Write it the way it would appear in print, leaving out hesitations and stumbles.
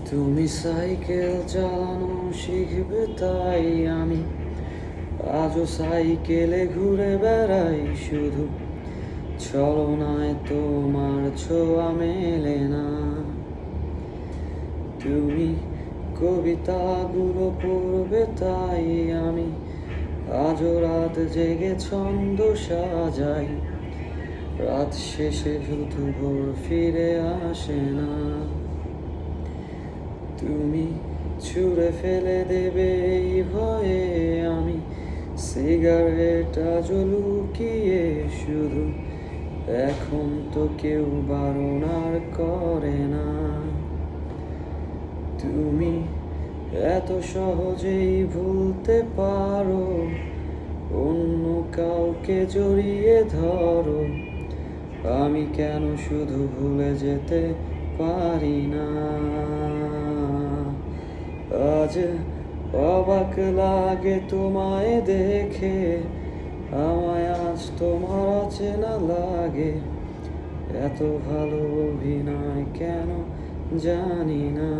তুমি সাইকেল চালানো শিখবে তাই আমি আজও সাইকেলে ঘুরে বেড়াই শুধু ছলনায় তোমার ছোঁয়া মেলে না। তুমি কবিতাগুলো পড়বে তাই আমি আজও রাত জেগে ছন্দ সাজাই। রাত শেষে শুধু ভোর ফিরে আসে না। তুমি ছুঁড়ে ফেলে দেবে এই ভয়ে আমি সিগারেট আজও লুকিয়ে শুধু এখন তো কেউ বারণ আর করে না। তুমি এত সহজেই ভুলতে পারো, অন্য কাউকে জড়িয়ে ধরো, আমি কেন শুধু ভুলে যেতে পারি না। আজ অবাক লাগে তোমায় দেখে, আমায় আজ তোমার অচেনা লাগে। এত ভালো অভিনয় কেন জানি না।